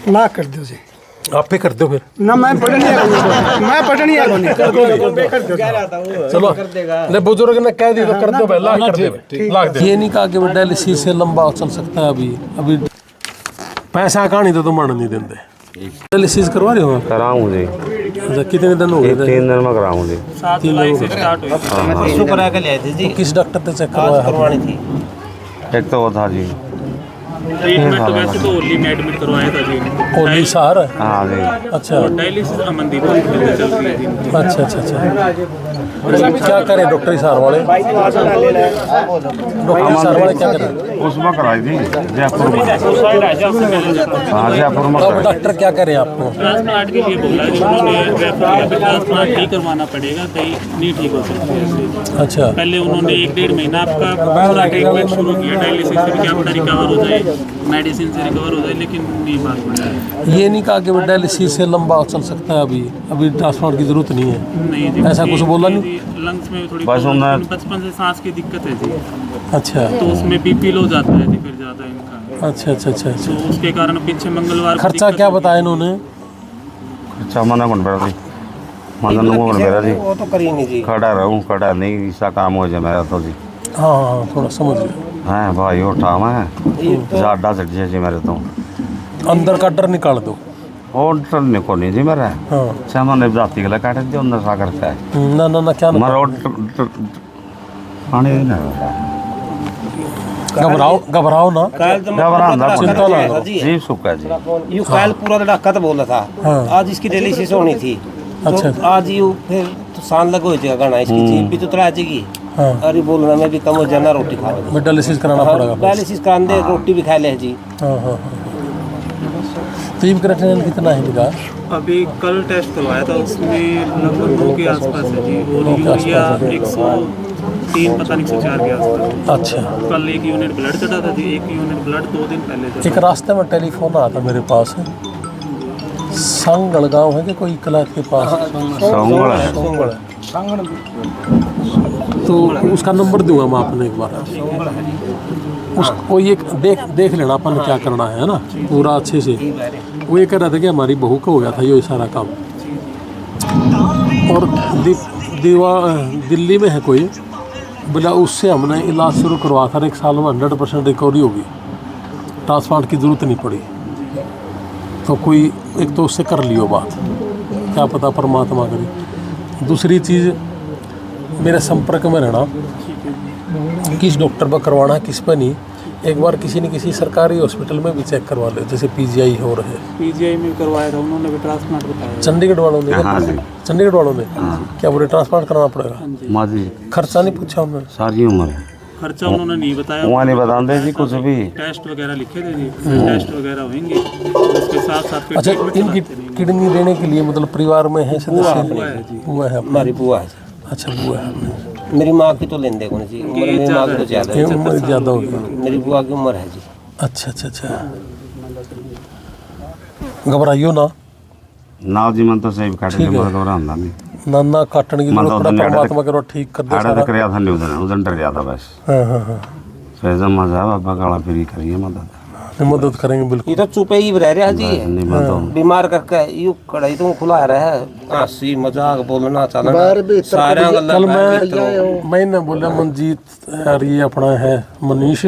ना कर दो जी आप पे कर दो फिर ना मैं पढ़नी चलो ले बुजुर्ग ने कह दी तो कर दो भाई लाख कर दे लाख दे। ये नहीं कहा कि वो डायलिसिस से लंबा चल सकता है अभी पैसा कहानी तो तुम नहीं देंगे। डायलिसिस करवा रहे हो कराऊँ जी। अच्छा कितने दिन हो गए 3 दिन में कराऊँ जी। 3 दिन हो गए। किस डॉक्टर से चेक करवानी थी? एक तो वो था जी ट्रीटमेंट तो वैसे तो ओली में एडमिट करवाया था जी। ओली सहार हाँ जी। अच्छा डायलिसिस अमनदीप हॉस्पिटल में चलती है जी। अच्छा क्या करें डॉक्टर सहार वाले क्या करें? उसमें कराई थी जयपुर में। हाँ जयपुर में अब डॉक्टर क्या करें आपको? ट्रांसप्लांट के लिए बोला जी उन्होंने रेफर किया कि ट्रांसप्लांट ही करवाना पड़ेगा, कहीं नहीं ठीक हो सकती है। अच्छा पहले उन्होंने 1-1.5 महीना आपका पूरा ट्रीटमेंट शुरू किया डायलिसिस से, क्या पता रिकवर हो जाए, मेडिसिन से रिकवर हो जाए, लेकिन नहीं बात बढ़ा। ये नहीं कहा कि वो डायलिसिस से लंबा चल सकता है अभी ट्रांसप्लांट की जरूरत नहीं है? नहीं जी, ऐसा कुछ बोला नहीं? लंग्स में थोड़ी बस उन्हें- बचपन से सांस की दिक्कत है जी, अच्छा तो उसमें बीपी लो जाता है जी फिर ज़्यादा इनका, अच्छा तो उसके कारण पीछे मंगलवार को खर्चा दिक्कत क्या होगी। बताया इन्होंने? अच्छा मना कौन पड़ा थी मदन को मेरा जी वो तो करी नहीं जी। खड़ा रहूँ खड़ा नहीं ऐसा काम हो जाए मेरा तो जी। हाँ थोड़ा समझ लिया। हाँ भाई उठा मैं ज़्यादा चढ़ जाए जी मेरे तो अंदर का डर निकाल दो। और टलने को नहीं जी मेरा हाँ सामान जाती के लिए काट दिया अंदर सा करता है ना क्या ना मर पानी नहीं घबराओ ना चिंता ना करो। जी सुखा जी यू कल पूरा धड़ाका तो बोला था। हाँ। आज इसकी डायलिसिस होनी थी अच्छा। तो आज यू फिर तो सान लग हो जाएगा गाना इसकी जीभ भी तो तड़ा जाएगी। हाँ अरे बोलना मैं भी कम हो जाना रोटी खा लो। डायलिसिस कराना पड़ेगा। डायलिसिस कराने दे रोटी भी खा ले जी। हाँ तो ये क्रिएटिनिन कितना है इनका? अभी कल टेस्ट करवाया था, उसमें लगभग 2 के आसपास है जी, और 2 के आसपास यूरिया है। 103 पता नहीं 104 के आसपास। अच्छा कल 1 यूनिट ब्लड चढ़ा था जी, 1 यूनिट ब्लड 2 दिन पहले चढ़ा। एक रास्ते में टेलीफोन आया था मेरे पास संगड़ गाँव है कि कोई कला के पास सोंगड़ है तो उसका नंबर दूंगा मैं आपने एक बार उसको ये देख लेना अपन क्या करना है ना पूरा अच्छे से। वो ये कह रहा था कि हमारी बहू का हो गया था ये सारा काम और दिल्ली में है कोई बोला उससे हमने इलाज शुरू करवा था 1 साल में 100% रिकवरी होगी, ट्रांसप्लांट की ज़रूरत नहीं पड़ी। तो कोई एक तो उससे कर लियो बात, क्या पता परमात्मा करे। दूसरी चीज़ मेरे संपर्क में रहना, किस डॉक्टर पर करवाना किस पर नहीं। एक बार किसी न किसी सरकारी हॉस्पिटल में भी चेक करवा ले, जैसे पीजीआई हो रहे। पीजीआई में करवाया था, उन्होंने भी ट्रांसप्लांट बताया। चंडीगढ़ वालों ने चंडीगढ़ वालों ने क्या बोले ट्रांसप्लांट कराना पड़ेगा? माँ जी खर्चा नहीं पूछा उन्होंने? सारी उम्र है खर्चा उन्होंने नहीं बताया, वहाँ नहीं बताते जी कुछ भी। टेस्ट वगैरह लिखे थे जी, टेस्ट वगैरह होंगे उसके साथ साथ फिर अच्छा treatment इनकी कराते रहेंगे। किडनी देने के लिए मतलब परिवार में है सदस्य? हुआ है जी। हुआ है हमारी बुआ है। अच्छा हुआ है। मेरी माँ की तो लेन दे जी, उम्र मेरी माँ की तो ज़्यादा ये है। उम्र ज़्यादा होगी। मेरी बुआ की उम्र है जी। अच्छा घबराइयो ना ना जी मन तो सही काटे ठीक है। मगर घबरांदा नहीं ना काटने की मैं जरूरत तो पड़ा, उधर परमात्मा करो ठीक कर दे आड़ा सारा। तक रिया था नहीं उधर डर गया था बस हाँ फैजा मजा बाबा गाला फिरी करिए मदद मदद करेंगे बिल्कुल। ये तो चुपे ही रह रहा जी, नहीं मैं तो बीमार करके यू कड़ाई तो खुला रहा है, हंसी मजाक बोलना चलना सारा कल मैंने बोला मंजीत यार ये अपना है मनीष,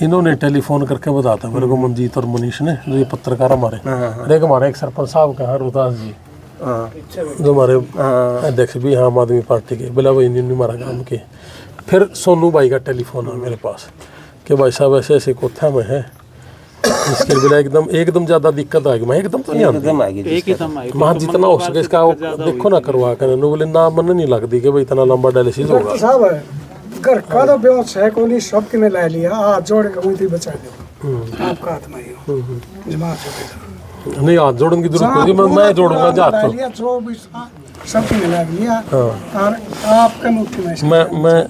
इन्होंने टेलीफोन करके बताता मेरे को मंजीत और मनीष ने जो ये पत्रकार हमारे देख हमारे एक सरपंच साहब का है रोहतास जी जो हमारे अध्यक्ष भी हैं आम आदमी पार्टी के, बोला वही नहीं हमारा काम के। फिर सोनू भाई का टेलीफोन है मेरे पास कि भाई साहब ऐसे ऐसे कोठा में है इसके बोला एकदम ज़्यादा दिक्कत आएगी। मैं एकदम तो नहीं आती, एक ही दम आई माँ जितना हो सके इसका देखो ना करवा कर। बोले ना मन नहीं लगती कि भाई इतना लंबा डायलिसिस होगा। साहब घर का तो व्यवसाय को नहीं सब किने ले लिया हाथ जोड़ के वहीं बचा दो आपका हाथ में ही हो जमा नहीं हाथ जोड़ने की जरूरत होगी, मैं जोड़ूंगा हाथ तो। जो भी सब किने ले लिया और आपका मुक्ति में मैं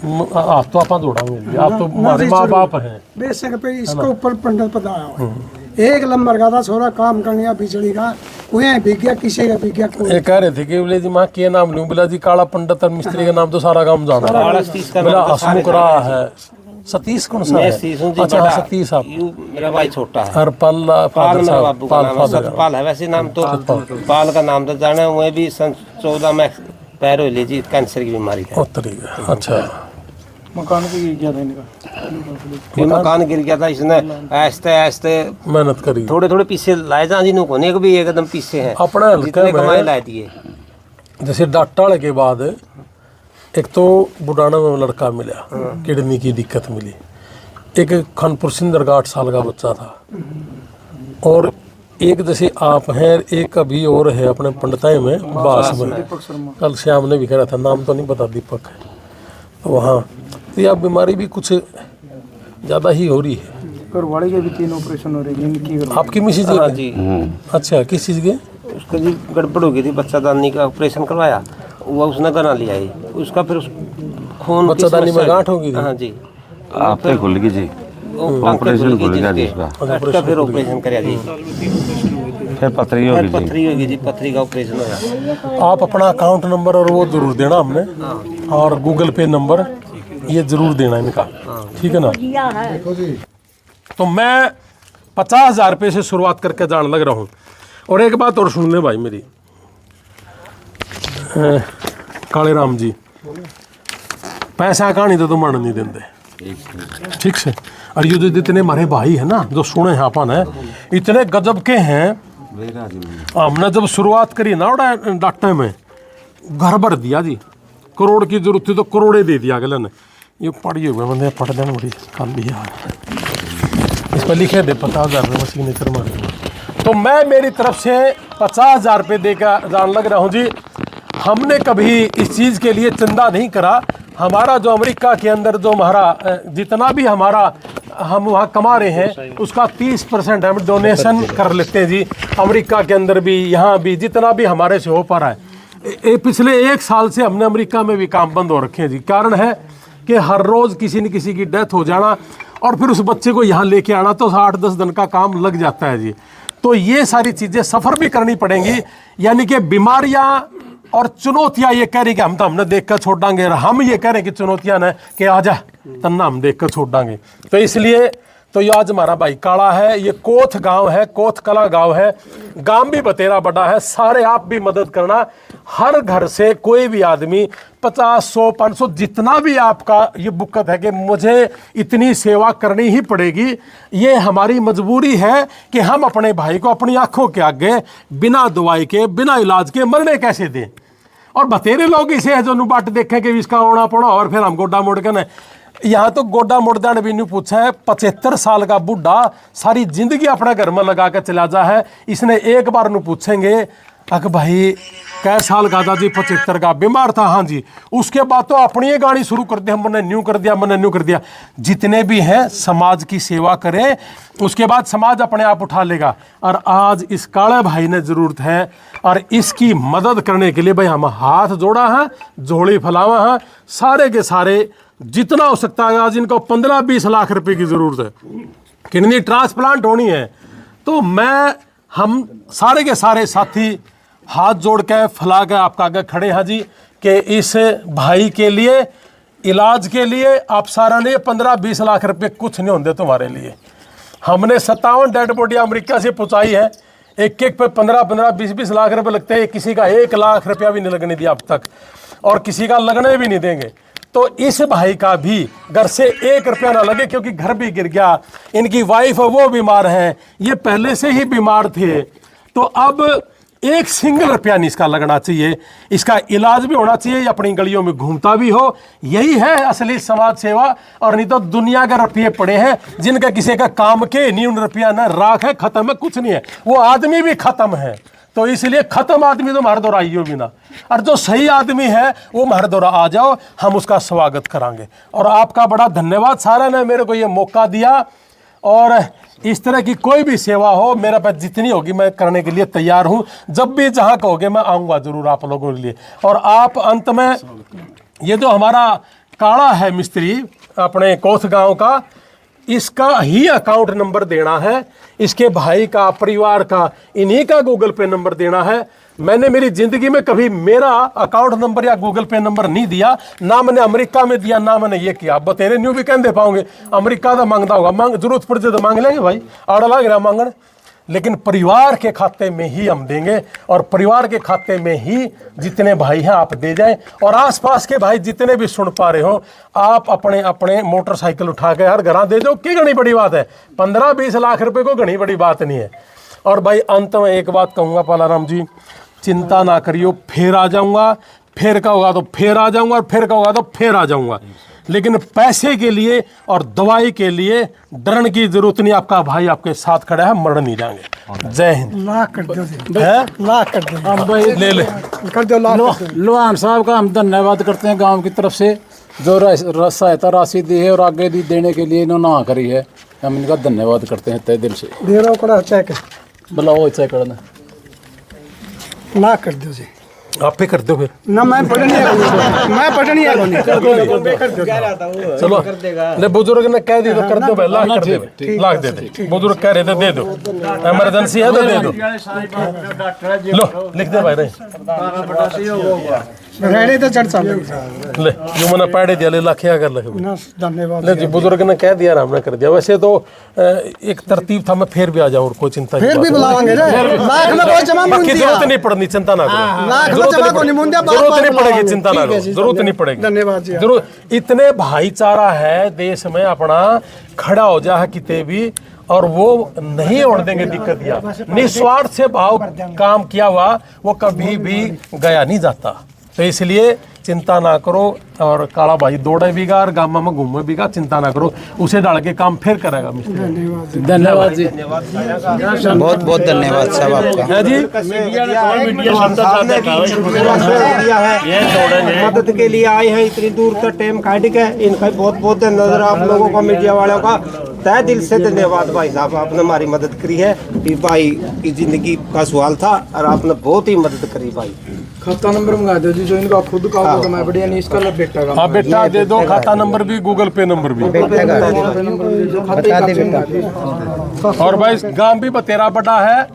आप तो आप जोड़ांगे, आप तो हमारे माँ बाप हैं। बेशक पे इसके ऊपर पंडित पधारा हुआ है। एक नंबर का था छोरा काम करने का बिजली का कोई भिग्या किसी का भिग्या कोई। ये कह रहे थे कि बोले जी माँ के नाम लूं, बोला जी काला पंडित और मिस्त्री का नाम तो सारा काम जाना है। बोला हसमुख रहा है सतीश कौन सा मैं है? सीसू जी अच्छा बड़ा, हाँ, सतीश आप। यू मेरा भाई छोटा है। और पाल पाल फादर मेरा साहब, बाबू का पाल नाम है, फादर। सतपाल है वैसे नाम तो। पाल का नाम तो जाना है, मैं भी सन 14 में पैर हो ली जी, कैंसर की बीमारी है। अच्छा, मकान भी गया था इनका, फिर मकान गिर गया था, इसने ऐसे ऐसे मेहनत करी। थोड़े थोड़े पीछे लाए जा जी, कोने को भी एकदम पीछे हैं, अपना हल्के जितने में कमाए लाए दिए। जैसे डाटाले के बाद एक तो बुढ़ाना में लड़का मिला, किडनी की दिक्कत मिली, एक खानपुर सिंदर का 8 साल का बच्चा था, और एक जैसे आप हैं, एक अभी और है अपने पंडिताई में बास में, कल श्याम ने भी कह रहा था, नाम तो नहीं पता, दीपक है, तो वहाँ तो यह बीमारी भी कुछ ज़्यादा ही हो रही है। घरवाले के भी 3 ऑपरेशन हो रहे हैं इनकी। आपकी मिसेज हाँ है? जी। अच्छा, किस चीज़ के? उसका जी गड़बड़ हो गई थी, बच्चादानी का ऑपरेशन करवाया, वो उसने करा लिया ही उसका, फिर खून की बच्चादानी में समस्या- गांठ हो गई थी? हाँ जी, आपके खुल गई जी, ऑपरेशन खुल गया जी उसका, फिर ऑपरेशन कराया जी, फिर पथरी हो फिर गई जी। पथरी हो गई जी, पथरी का ऑपरेशन होया। आप अपना अकाउंट नंबर और वो जरूर देना हमने, और गूगल पे नंबर ये जरूर देना इनका, ठीक है ना? तो मैं 50,000 रुपये से शुरुआत करके जान लग रहा हूँ। और एक बात और सुन ले भाई मेरी, काले राम जी, पैसा कहानी तो तुम नहीं देंगे, ठीक से। और ये जो जितने हमारे भाई हैं ना, जो सुने हैं अपन है, इतने गजब के हैं। हमने जब शुरुआत करी ना डॉक्टर में, घर भर दिया जी, करोड़ की जरूरत थी तो करोड़े दे दिया अगले ने। ये पढ़िए हुए बंदे पढ़ देना बड़ी कल भी यार, इस पर लिखे दे 50,000 रुपये सिग्नेचर मार। तो मैं मेरी तरफ से 50,000 रुपये देकर जान लग रहा हूँ जी। हमने कभी इस चीज़ के लिए चंदा नहीं करा। हमारा जो अमेरिका के अंदर जो हमारा जितना भी हमारा हम वहाँ कमा रहे हैं, उसका 30% हम डोनेशन कर लेते हैं जी। अमेरिका के अंदर भी, यहाँ भी, जितना भी हमारे से हो पा रहा है। पिछले 1 साल से हमने अमेरिका में भी काम बंद हो रखे हैं जी। कारण है कि हर रोज़ किसी न किसी की डेथ हो जाना, और फिर उस बच्चे को यहाँ लेके आना, तो 8-10 दिन का काम लग जाता है जी। तो ये सारी चीज़ें सफ़र भी करनी पड़ेंगी, यानी कि बीमारियाँ और चुनौतियाँ ये कह रही कि हम तो हमने देख कर छोड़ देंगे, और हम ये कह रहे हैं कि चुनौतियाँ न कि आजा तन्ना हम देख कर छोड़ देंगे। तो इसलिए तो ये आज हमारा भाई काला है, ये कोथ गांव है, कोथ कला गांव है, गांव भी बतेरा बड़ा है। सारे आप भी मदद करना, हर घर से कोई भी आदमी 50, 100, 500 जितना भी आपका ये बुक्कत है कि मुझे इतनी सेवा करनी ही पड़ेगी, ये हमारी मजबूरी है कि हम अपने भाई को अपनी आंखों के आगे बिना दवाई के, बिना इलाज के मरने कैसे दें। और बतेरे लोग इसे है जो नुबाट देखें कि इसका ओना पड़ा, और फिर हम गोड्डा मोड़ के न यहाँ तो गोड्डा मुड़दा ने भी नहीं पूछा है। 75 साल का बुढ़ा सारी जिंदगी अपने घर में लगा कर चला जा है, इसने एक बार नहीं पूछेंगे अक भाई कै साल का था जी? 75 का, बीमार था, हाँ जी। उसके बाद तो अपनी गाड़ी शुरू कर दी, हमने न्यू कर दिया, मैंने न्यू कर दिया। जितने भी हैं समाज की सेवा करें, उसके बाद समाज अपने आप उठा लेगा। और आज इस काले भाई ने जरूरत है, और इसकी मदद करने के लिए भाई हम हाथ जोड़ा है, झोली फैलावा है, सारे के सारे जितना हो सकता है। आज इनको 15-20 लाख रुपए की जरूरत है, किडनी ट्रांसप्लांट होनी है। तो हम सारे के सारे साथी हाथ जोड़ के फैला के आपका आगे खड़े हैं जी, कि इस भाई के लिए, इलाज के लिए आप सारा ने 15-20 लाख रुपए कुछ नहीं होंगे तुम्हारे लिए। हमने 57 डेड बॉडी अमेरिका से पहुंचाई है, एक पे 15-15, 20-20 लाख रुपए लगते हैं। किसी का 1 लाख रुपया भी नहीं लगने दिया अब तक, और किसी का लगने भी नहीं देंगे। तो इस भाई का भी घर से 1 रुपया ना लगे, क्योंकि घर भी गिर गया, इनकी वाइफ वो बीमार है, ये पहले से ही बीमार थे। तो अब 1 सिंगल रुपया नहीं इसका लगना चाहिए, इसका इलाज भी होना चाहिए, अपनी गलियों में घूमता भी हो। यही है असली समाज सेवा। और नहीं तो दुनिया के रुपये पड़े हैं जिनका किसी का काम के नहीं, उन रुपया ना राख है, खत्म है, कुछ नहीं है, वो आदमी भी खत्म है। तो इसलिए खत्म आदमी तो हमारे दौरा आइयो भी ना, और जो सही आदमी है वो हमारे दौरा आ जाओ, हम उसका स्वागत करांगे। और आपका बड़ा धन्यवाद, सारा ने मेरे को ये मौका दिया। और इस तरह की कोई भी सेवा हो, मेरे पास जितनी होगी मैं करने के लिए तैयार हूँ। जब भी जहाँ कहोगे मैं आऊँगा जरूर आप लोगों के लिए। और आप अंत में ये जो हमारा काला है मिस्त्री अपने कोथ गाँव का, इसका ही अकाउंट नंबर देना है, इसके भाई का, परिवार का, इन्हीं का गूगल पे नंबर देना है। मैंने मेरी जिंदगी में कभी मेरा अकाउंट नंबर या गूगल पे नंबर नहीं दिया, ना मैंने अमेरिका में दिया, ना मैंने ये किया। अब तेरे न्यू भी कहने दे पाओगे, अमेरिका का मांगता होगा, मांग जरूरत पड़ जाए तो मांग लेंगे भाई, आड़ा लग रहा मांगन, लेकिन परिवार के खाते में ही हम देंगे, और परिवार के खाते में ही जितने भाई हैं आप दे जाएं। और आसपास के भाई जितने भी सुन पा रहे हो, आप अपने अपने मोटरसाइकिल उठा के हर घर दे दो, की घनी बड़ी बात है, 15-20 लाख रुपए को घनी बड़ी बात नहीं है। और भाई अंत में एक बात कहूँगा पालाराम जी, चिंता ना करियो, फिर आ जाऊँगा, फिर का होगा तो फिर आ जाऊँगा, और फिर का होगा तो फिर आ जाऊँगा, लेकिन पैसे के लिए और दवाई के लिए डरने की जरूरत नहीं। आपका भाई आपके साथ खड़ा है, मर नहीं जाएंगे। जय हिंद। लाख कर दो, है लाख कर दो, हम भाई ले ले कर दो लाख। लोहान साहब का हम धन्यवाद करते हैं गांव की तरफ से, जो सहायता राशि दी है और आगे दी देने के लिए इन्होंने हाँ करी है, हम इनका धन्यवाद करते हैं तहे दिल से। दे रहा कड़ा चेक बुलाओ इसे करना, लाख कर दो जी। आप पे कर दो फिर। ना मैं पढ़नी है, मैं पढ़नी है चलो ले, बुजुर्ग ने कह दी तो कर दो भाई, लाख कर दे, लाख दे दे, बुजुर्ग कह रहे थे दे दो, इमरजेंसी है तो दे दो। लो लिख दे भाई रे, रहने तो चढ़ सा ले जो मैंने पढ़े दिया, ले लाख कर लगे। ना धन्यवाद। ले जी बुजुर्ग ने कह दिया, राम ने कर दिया। वैसे तो एक तरतीब था, मैं फिर भी आ जाऊँ, और कोई चिंता फिर भी बुलावांगे रे, लाख में कोई जमा बाकी जरूरत नहीं पड़नी, चिंता ना करो, लाख में जमा को नहीं मुंडिया, जरूरत नहीं पड़ेगी, चिंता ना करो, जरूरत नहीं पड़ेगी। धन्यवाद जी। जरूर इतने भाईचारा है देश में, अपना खड़ा हो जा है किते भी, और वो नहीं होने देंगे दिक्कत। या निस्वार्थ से भाव काम किया हुआ वो कभी भी गया नहीं जाता। तो इसलिए चिंता ना करो, और काला भाई दौड़े भी गा और गामा में घूमे भी गा, चिंता ना करो, उसे डाल के काम फिर करेगा मिस्त्री। धन्यवाद जी, बहुत बहुत धन्यवाद साहब आपका। है जी, मदद के लिए आए हैं, इतनी दूर तक टाइम काट के, इनका बहुत बहुत धन्यवाद आप लोगों का, मीडिया वालों का तहे दिल से धन्यवाद। भाई साहब आपने हमारी मदद करी है, कि भाई की जिंदगी का सवाल था और आपने बहुत ही मदद करी भाई। खाता नंबर मंगा दो जी, जो इनका खुद का होगा मैं बढ़िया नहीं, इसका बेटा का। हाँ बेटा दे दो, खाता नंबर भी, गूगल पे नंबर भी। और भाई गांव भी बतेरा बड़ा है,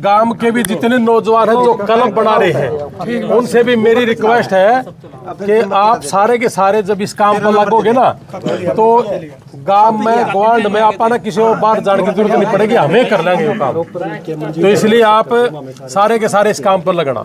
गांव के भी जितने नौजवान हैं जो कलम बना रहे हैं, उनसे भी मेरी रिक्वेस्ट है कि आप सारे के सारे जब इस काम पर लगोगे ना, तो गांव में ग्वांड में आपा ना किसी और बाहर जाने की जरूरत नहीं पड़ेगी, हमें कर लेंगे वो काम। तो इसलिए आप सारे के सारे इस काम पर लगना।